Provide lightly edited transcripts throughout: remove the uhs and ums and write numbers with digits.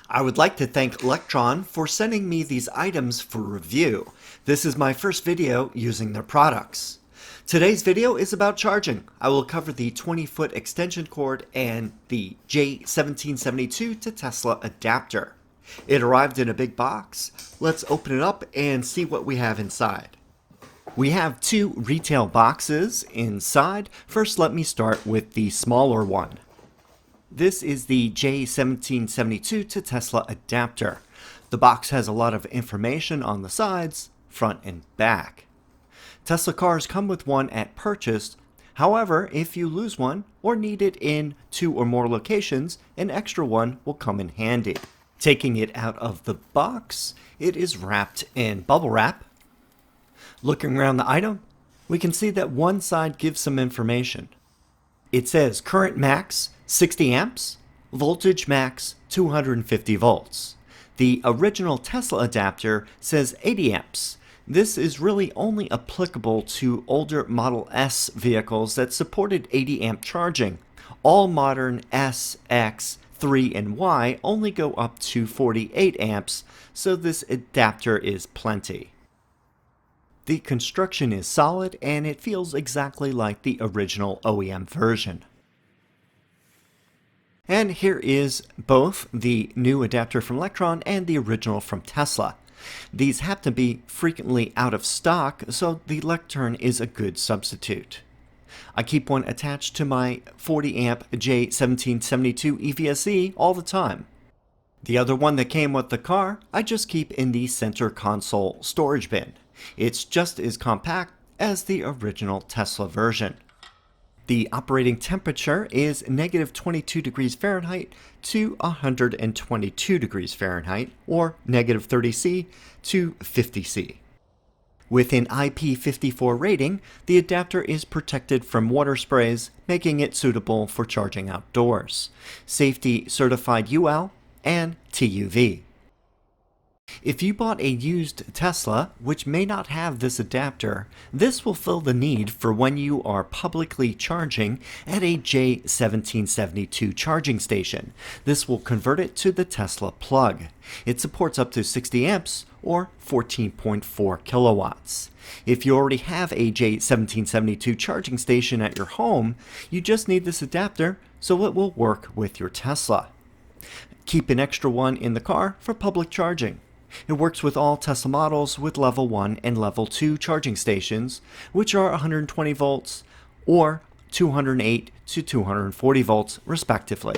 I would like to thank Lectron for sending me these items for review. This is my first video using their products. Today's video is about charging. I will cover the 20-foot extension cord and the J1772 to Tesla adapter. It arrived in a big box. Let's open it up and see what we have inside. We have two retail boxes inside. First, let me start with the smaller one. This is the J1772 to Tesla adapter. The box has a lot of information on the sides, front and back. Tesla cars come with one at purchase. However, if you lose one or need it in 2 or more locations, an extra one will come in handy. Taking it out of the box, it is wrapped in bubble wrap. Looking around the item, we can see that one side gives some information. It says current max 60 amps, voltage max 250 volts. The original Tesla adapter says 80 amps. This is really only applicable to older Model S vehicles that supported 80 amp charging. All modern S, X, 3, and Y only go up to 48 amps, so this adapter is plenty. The construction is solid and it feels exactly like the original OEM version. And here is both the new adapter from Lectron and the original from Tesla. These happen to be frequently out of stock, so the Lectron is a good substitute. I keep one attached to my 40 amp J1772 EVSE all the time. The other one that came with the car, I just keep in the center console storage bin. It's just as compact as the original Tesla version. The operating temperature is negative 22 degrees Fahrenheit to 122 degrees Fahrenheit, or negative 30°C to 50°C. With an IP54 rating, the adapter is protected from water sprays, making it suitable for charging outdoors. Safety certified UL and TUV. If you bought a used Tesla, which may not have this adapter, this will fill the need for when you are publicly charging at a J1772 charging station. This will convert it to the Tesla plug. It supports up to 60 amps or 14.4 kilowatts. If you already have a J1772 charging station at your home, you just need this adapter so it will work with your Tesla. Keep an extra one in the car for public charging. It works with all Tesla models with level 1 and level 2 charging stations, which are 120 volts or 208 to 240 volts respectively.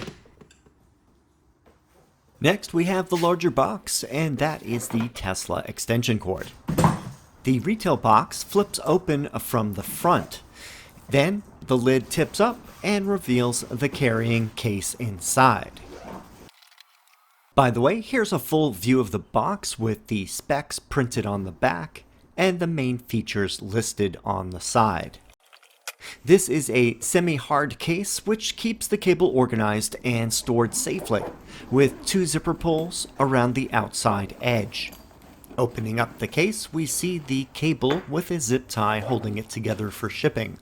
Next, we have the larger box, and that is the Tesla extension cord. The retail box flips open from the front. Then the lid tips up and reveals the carrying case inside. By the way, here's a full view of the box with the specs printed on the back and the main features listed on the side. This is a semi-hard case which keeps the cable organized and stored safely, with 2 zipper pulls around the outside edge. Opening up the case, we see the cable with a zip tie holding it together for shipping.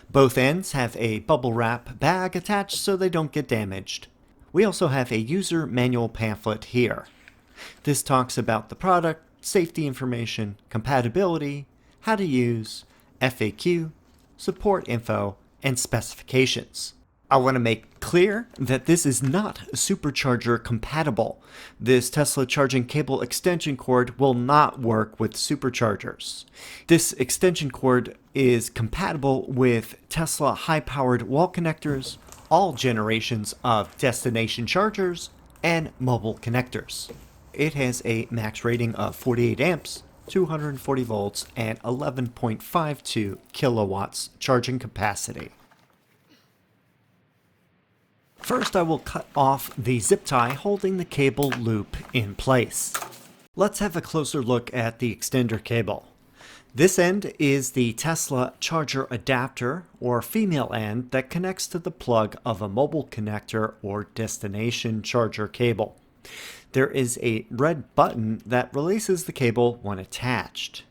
Both ends have a bubble wrap bag attached so they don't get damaged. We also have a user manual pamphlet here. This talks about the product, safety information, compatibility, how to use, FAQ, support info, and specifications. I want to make clear that this is not supercharger compatible. This Tesla charging cable extension cord will not work with superchargers. This extension cord is compatible with Tesla high-powered wall connectors, all generations of destination chargers, and mobile connectors. It has a max rating of 48 amps, 240 volts, and 11.52 kilowatts charging capacity. First, I will cut off the zip tie holding the cable loop in place. Let's have a closer look at the extender cable. This end is the Tesla charger adapter, or female end, that connects to the plug of a mobile connector or destination charger cable. There is a red button that releases the cable when attached.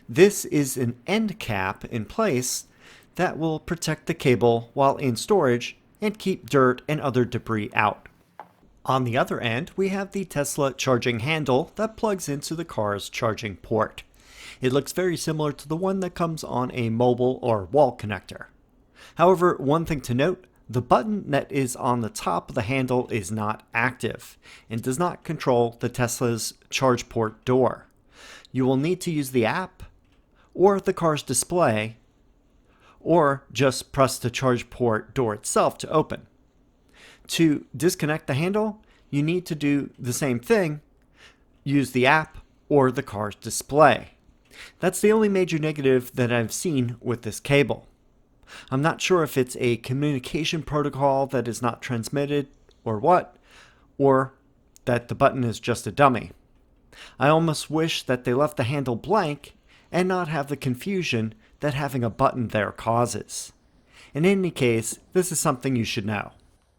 This is an end cap in place that will protect the cable while in storage and keep dirt and other debris out. On the other end, we have the Tesla charging handle that plugs into the car's charging port. It looks very similar to the one that comes on a mobile or wall connector. However, one thing to note, the button that is on the top of the handle is not active and does not control the Tesla's charge port door. You will need to use the app or the car's display, or just press the charge port door itself to open. To disconnect the handle, you need to do the same thing, use the app or the car's display. That's the only major negative that I've seen with this cable. I'm not sure if it's a communication protocol that is not transmitted or what, or that the button is just a dummy. I almost wish that they left the handle blank and not have the confusion that having a button there causes. In any case, this is something you should know.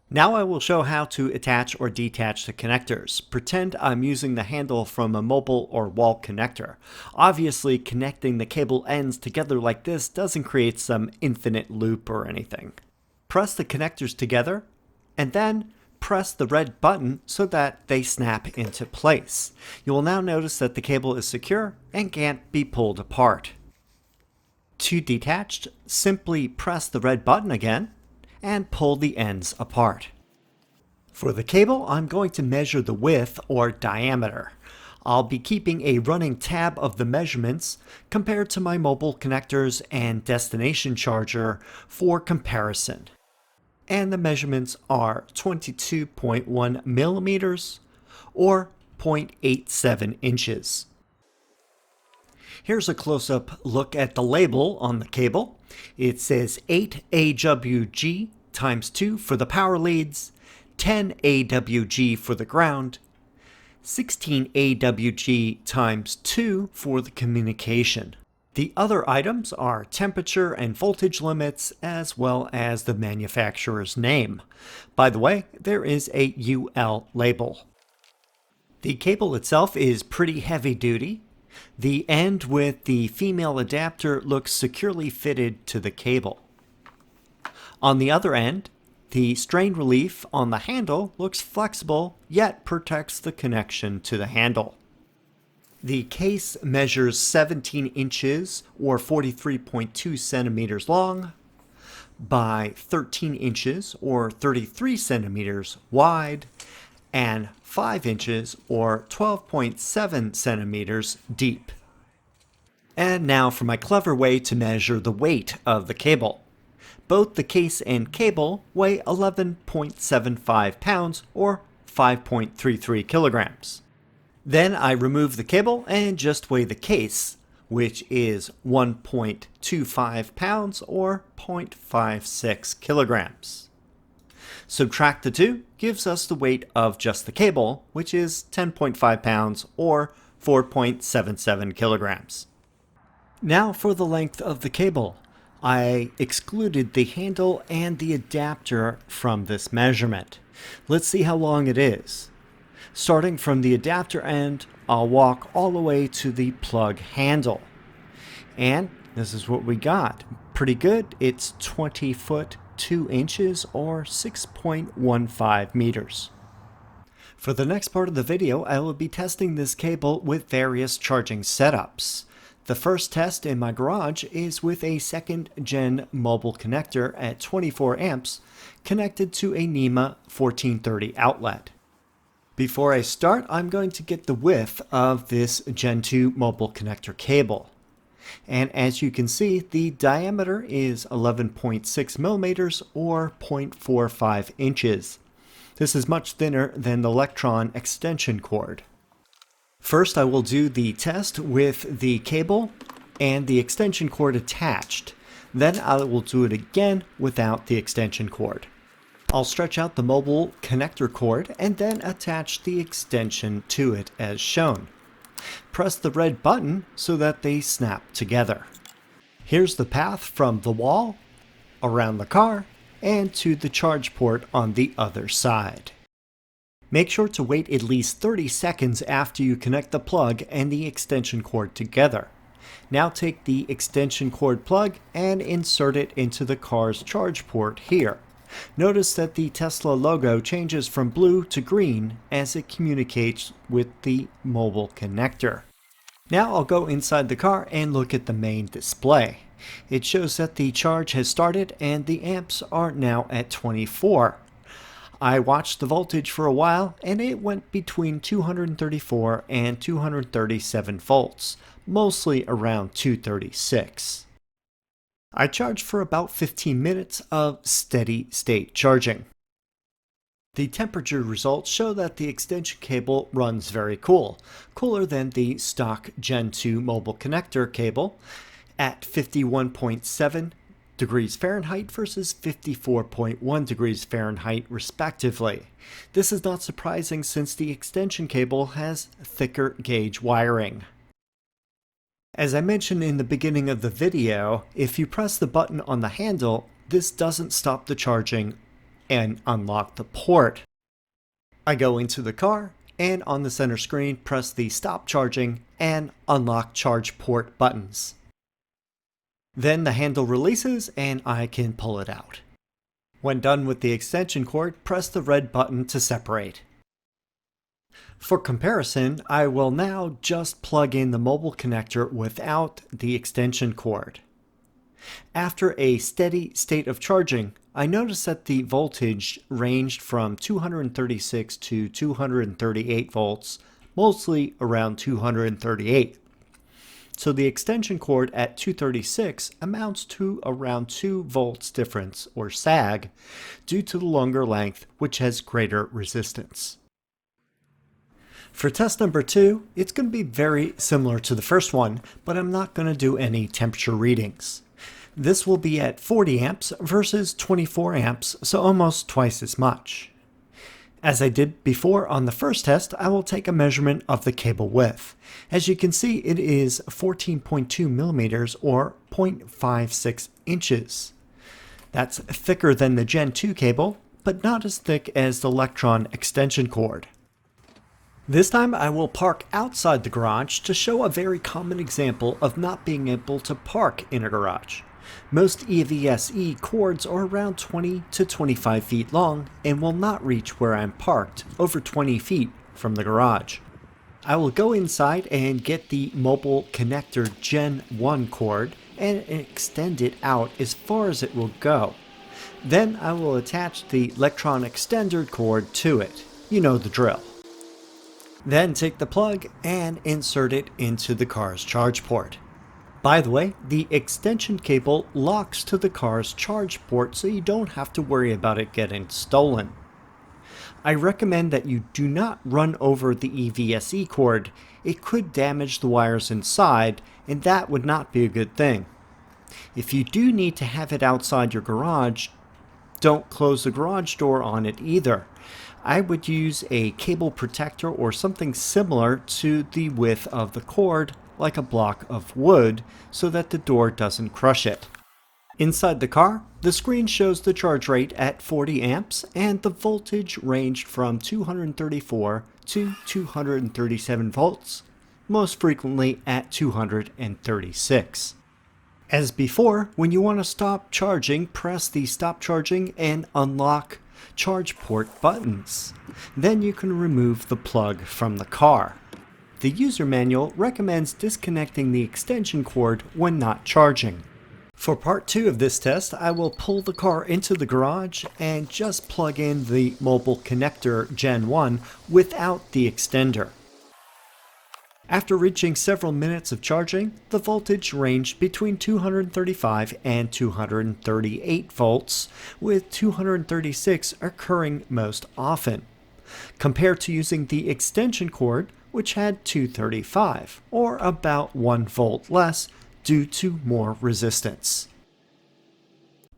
Now I will show how to attach or detach the connectors. Pretend I'm using the handle from a mobile or wall connector. Obviously, connecting the cable ends together like this doesn't create some infinite loop or anything. Press the connectors together, and then press the red button so that they snap into place. You will now notice that the cable is secure and can't be pulled apart. To detach, simply press the red button again and pull the ends apart. For the cable, I'm going to measure the width or diameter. I'll be keeping a running tab of the measurements compared to my mobile connectors and destination charger for comparison. And the measurements are 22.1 millimeters or 0.87 inches. Here's a close-up look at the label on the cable. It says 8 AWG times 2 for the power leads, 10 AWG for the ground, 16 AWG times 2 for the communication. The other items are temperature and voltage limits, as well as the manufacturer's name. By the way, there is a UL label. The cable itself is pretty heavy duty. The end with the female adapter looks securely fitted to the cable. On the other end, the strain relief on the handle looks flexible, yet protects the connection to the handle. The case measures 17 inches or 43.2 centimeters long by 13 inches or 33 centimeters wide and 5 inches or 12.7 centimeters deep. And now for my clever way to measure the weight of the cable. Both the case and cable weigh 11.75 pounds or 5.33 kilograms. Then I remove the cable and just weigh the case, which is 1.25 pounds or 0.56 kilograms. Subtract the two gives us the weight of just the cable, which is 10.5 pounds or 4.77 kilograms. Now for the length of the cable. I excluded the handle and the adapter from this measurement. Let's see how long it is. Starting from the adapter end, I'll walk all the way to the plug handle. And this is what we got. Pretty good. It's 20 foot 2 inches or 6.15 meters. For the next part of the video, I will be testing this cable with various charging setups. The first test in my garage is with a second gen mobile connector at 24 amps connected to a NEMA 1430 outlet. Before I start, I'm going to get the width of this Gen 2 mobile connector cable. And as you can see, the diameter is 11.6 millimeters or 0.45 inches. This is much thinner than the Lectron extension cord. First, I will do the test with the cable and the extension cord attached. Then I will do it again without the extension cord. I'll stretch out the mobile connector cord and then attach the extension to it as shown. Press the red button so that they snap together. Here's the path from the wall, around the car, and to the charge port on the other side. Make sure to wait at least 30 seconds after you connect the plug and the extension cord together. Now take the extension cord plug and insert it into the car's charge port here. Notice that the Tesla logo changes from blue to green as it communicates with the mobile connector. Now I'll go inside the car and look at the main display. It shows that the charge has started and the amps are now at 24. I watched the voltage for a while and it went between 234 and 237 volts, mostly around 236. I charged for about 15 minutes of steady state charging. The temperature results show that the extension cable runs very cool, cooler than the stock Gen 2 mobile connector cable at 51.7 degrees Fahrenheit versus 54.1 degrees Fahrenheit respectively. This is not surprising since the extension cable has thicker gauge wiring. As I mentioned in the beginning of the video, if you press the button on the handle, this doesn't stop the charging and unlock the port. I go into the car and on the center screen press the stop charging and unlock charge port buttons. Then the handle releases and I can pull it out. When done with the extension cord, press the red button to separate. For comparison, I will now just plug in the mobile connector without the extension cord. After a steady state of charging, I noticed that the voltage ranged from 236 to 238 volts, mostly around 238. So the extension cord at 236 amounts to around 2 volts difference, or sag, due to the longer length, which has greater resistance. For test number 2, it's going to be very similar to the first one, but I'm not going to do any temperature readings. This will be at 40 amps versus 24 amps, so almost twice as much. As I did before on the first test, I will take a measurement of the cable width. As you can see, it is 14.2 millimeters or 0.56 inches. That's thicker than the Gen 2 cable, but not as thick as the Lectron extension cord. This time I will park outside the garage to show a very common example of not being able to park in a garage. Most EVSE cords are around 20 to 25 feet long and will not reach where I'm parked, over 20 feet from the garage. I will go inside and get the mobile connector Gen 1 cord and extend it out as far as it will go. Then I will attach the Lectron extender cord to it. You know the drill. Then take the plug and insert it into the car's charge port. By the way, the extension cable locks to the car's charge port so you don't have to worry about it getting stolen. I recommend that you do not run over the EVSE cord. It could damage the wires inside, and that would not be a good thing. If you do need to have it outside your garage, don't close the garage door on it either. I would use a cable protector or something similar to the width of the cord, like a block of wood, so that the door doesn't crush it. Inside the car, the screen shows the charge rate at 40 amps and the voltage ranged from 234 to 237 volts, most frequently at 236. As before, when you want to stop charging, press the stop charging and unlock charge port buttons. Then you can remove the plug from the car. The user manual recommends disconnecting the extension cord when not charging. For part 2 of this test, I will pull the car into the garage and just plug in the mobile connector Gen 1 without the extender. After reaching several minutes of charging, the voltage ranged between 235 and 238 volts, with 236 occurring most often, compared to using the extension cord, which had 235, or about 1 volt less, due to more resistance.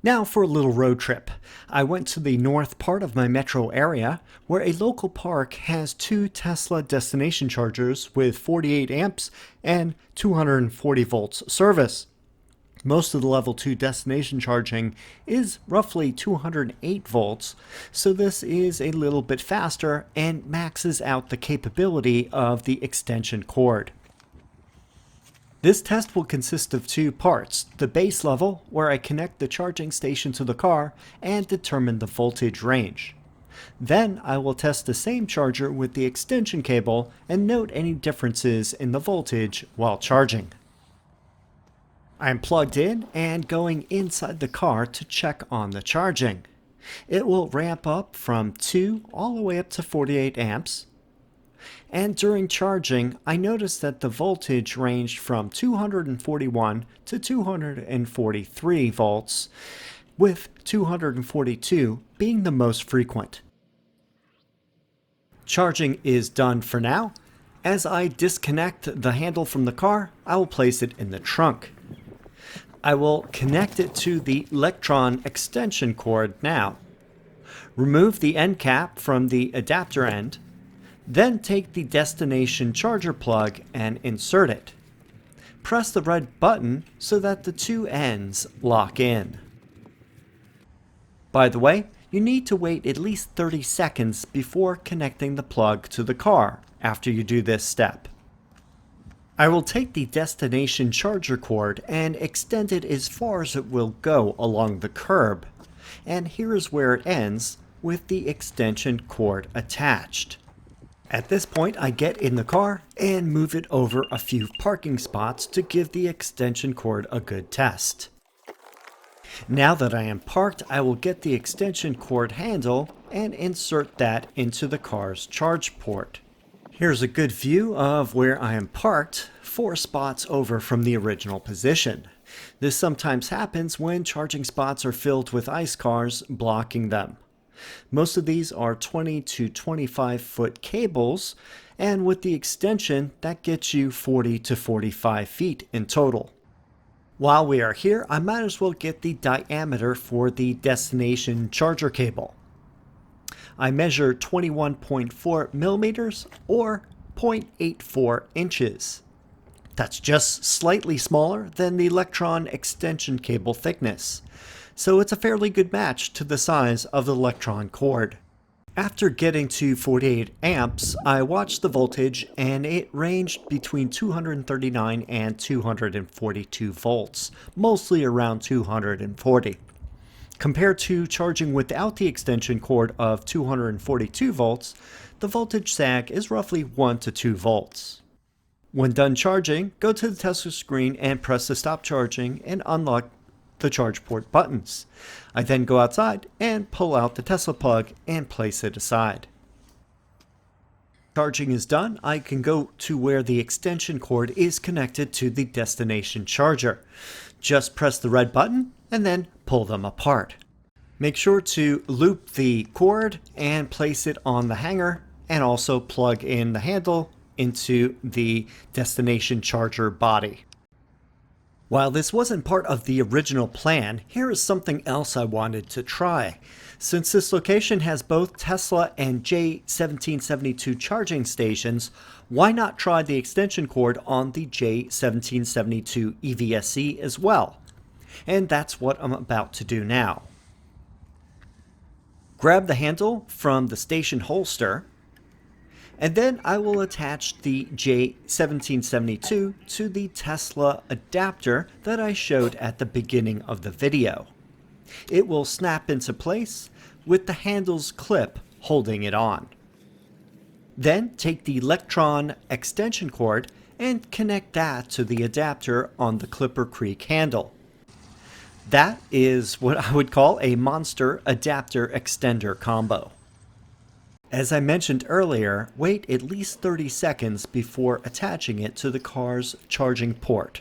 Now for a little road trip. I went to the north part of my metro area, where a local park has 2 Tesla destination chargers with 48 amps and 240 volts service. Most of the level 2 destination charging is roughly 208 volts, so this is a little bit faster and maxes out the capability of the extension cord. This test will consist of two parts: the base level, where I connect the charging station to the car and determine the voltage range. Then I will test the same charger with the extension cable and note any differences in the voltage while charging. I'm plugged in and going inside the car to check on the charging. It will ramp up from 2 all the way up to 48 amps. And during charging, I noticed that the voltage ranged from 241 to 243 volts, with 242 being the most frequent. Charging is done for now. As I disconnect the handle from the car, I will place it in the trunk. I will connect it to the Lectron extension cord now. Remove the end cap from the adapter end. Then take the destination charger plug and insert it. Press the red button so that the two ends lock in. By the way, you need to wait at least 30 seconds before connecting the plug to the car after you do this step. I will take the destination charger cord and extend it as far as it will go along the curb. And here is where it ends, with the extension cord attached. At this point, I get in the car and move it over a few parking spots to give the extension cord a good test. Now that I am parked, I will get the extension cord handle and insert that into the car's charge port. Here's a good view of where I am parked, 4 spots over from the original position. This sometimes happens when charging spots are filled with ICE cars blocking them. Most of these are 20 to 25 foot cables, and with the extension, that gets you 40 to 45 feet in total. While we are here, I might as well get the diameter for the destination charger cable. I measure 21.4 millimeters or 0.84 inches. That's just slightly smaller than the Lectron extension cable thickness, so it's a fairly good match to the size of the Lectron cord. After getting to 48 amps, I watched the voltage and it ranged between 239 and 242 volts, mostly around 240. Compared to charging without the extension cord of 242 volts, the voltage sag is roughly 1 to 2 volts. When done charging, go to the Tesla screen and press the stop charging and unlock the charge port buttons. I then go outside and pull out the Tesla plug and place it aside. Charging is done, I can go to where the extension cord is connected to the destination charger. Just press the red button and then pull them apart. Make sure to loop the cord and place it on the hanger, and also plug in the handle into the destination charger body. While this wasn't part of the original plan, here is something else I wanted to try. Since this location has both Tesla and J1772 charging stations, why not try the extension cord on the J1772 EVSE as well? And that's what I'm about to do now. Grab the handle from the station holster, and then I will attach the J1772 to the Tesla adapter that I showed at the beginning of the video. It will snap into place with the handle's clip holding it on. Then take the Lectron extension cord and connect that to the adapter on the Clipper Creek handle. That is what I would call a monster adapter extender combo. As I mentioned earlier, wait at least 30 seconds before attaching it to the car's charging port.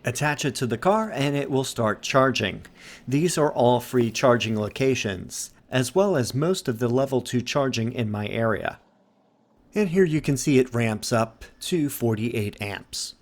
Attach it to the car and it will start charging. These are all free charging locations, as well as most of the level 2 charging in my area. And here you can see it ramps up to 48 amps.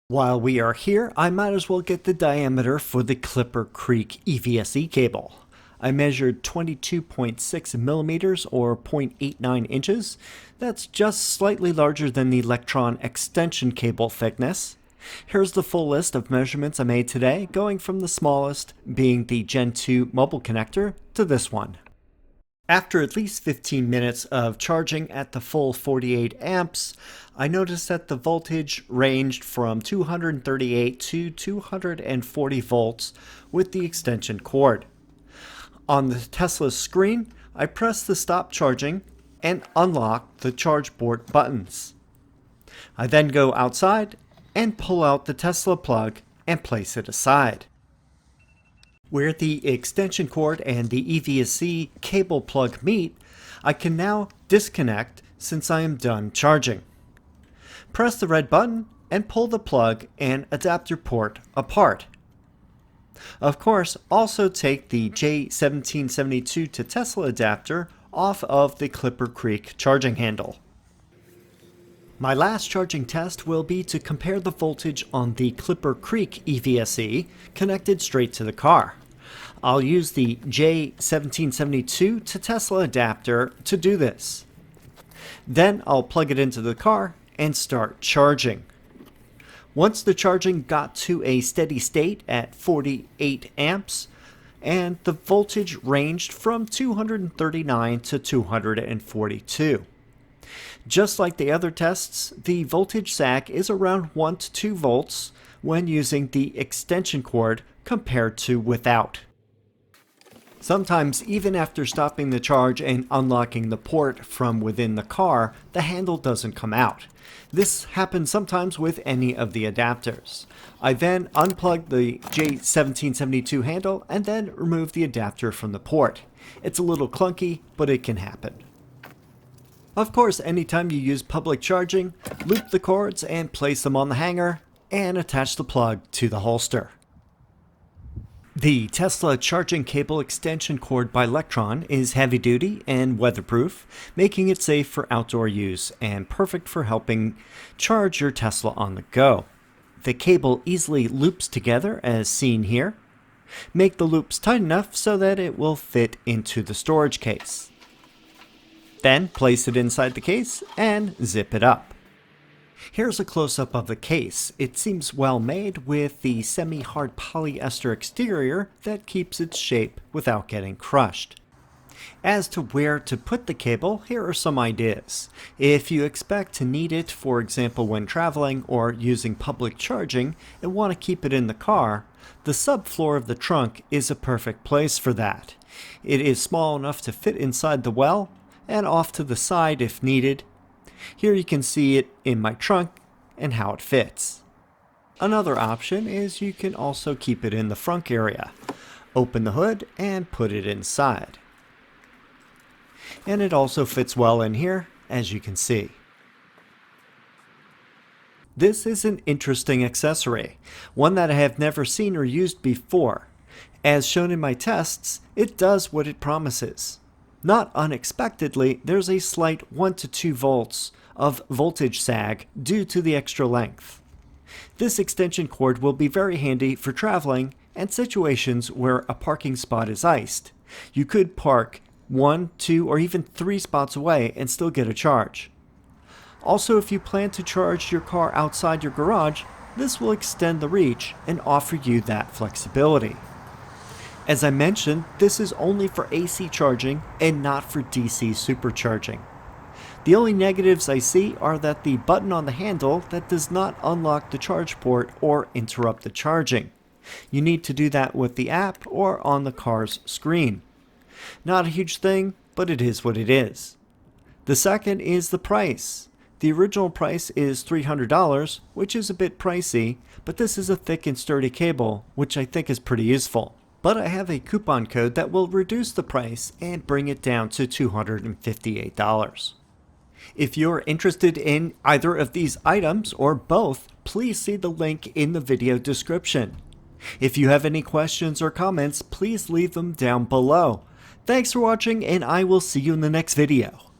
While we are here, I might as well get the diameter for the Clipper Creek EVSE cable. I measured 22.6 millimeters or 0.89 inches. That's just slightly larger than the Lectron extension cable thickness. Here's the full list of measurements I made today, going from the smallest being the Gen 2 mobile connector to this one. After at least 15 minutes of charging at the full 48 amps, I noticed that the voltage ranged from 238 to 240 volts with the extension cord. On the Tesla's screen, I pressed the stop charging and unlock the charge port buttons. I then go outside and pull out the Tesla plug and place it aside. Where the extension cord and the EVSE cable plug meet, I can now disconnect since I am done charging. Press the red button and pull the plug and adapter port apart. Of course, also take the J1772 to Tesla adapter off of the Clipper Creek charging handle. My last charging test will be to compare the voltage on the Clipper Creek EVSE connected straight to the car. I'll use the J1772 to Tesla adapter to do this. Then I'll plug it into the car and start charging. Once the charging got to a steady state at 48 amps, and the voltage ranged from 239 to 242. Just like the other tests, the voltage sag is around 1 to 2 volts when using the extension cord compared to without. Sometimes, even after stopping the charge and unlocking the port from within the car, the handle doesn't come out. This happens sometimes with any of the adapters. I then unplug the J1772 handle and then remove the adapter from the port. It's a little clunky, but it can happen. Of course, anytime you use public charging, loop the cords and place them on the hanger and attach the plug to the holster. The Tesla charging cable extension cord by Lectron is heavy duty and weatherproof, making it safe for outdoor use and perfect for helping charge your Tesla on the go. The cable easily loops together as seen here. Make the loops tight enough so that it will fit into the storage case. Then place it inside the case and zip it up. Here's a close-up of the case. It seems well made with the semi-hard polyester exterior that keeps its shape without getting crushed. As to where to put the cable, here are some ideas. If you expect to need it, for example when traveling or using public charging and want to keep it in the car, the subfloor of the trunk is a perfect place for that. It is small enough to fit inside the well and off to the side if needed. Here you can see it in my trunk and how it fits. Another option is you can also keep it in the frunk area. Open the hood and put it inside. And it also fits well in here, as you can see. This is an interesting accessory, one that I have never seen or used before. As shown in my tests, it does what it promises. Not unexpectedly, there's a slight 1 to 2 volts of voltage sag due to the extra length. This extension cord will be very handy for traveling and situations where a parking spot is iced. You could park 1, 2, or even 3 spots away and still get a charge. Also, if you plan to charge your car outside your garage, this will extend the reach and offer you that flexibility. As I mentioned, this is only for AC charging and not for DC supercharging. The only negatives I see are that the button on the handle that does not unlock the charge port or interrupt the charging. You need to do that with the app or on the car's screen. Not a huge thing, but it is what it is. The second is the price. The original price is $300, which is a bit pricey, but this is a thick and sturdy cable, which I think is pretty useful. But I have a coupon code that will reduce the price and bring it down to $258. If you're interested in either of these items or both, please see the link in the video description. If you have any questions or comments, please leave them down below. Thanks for watching, and I will see you in the next video.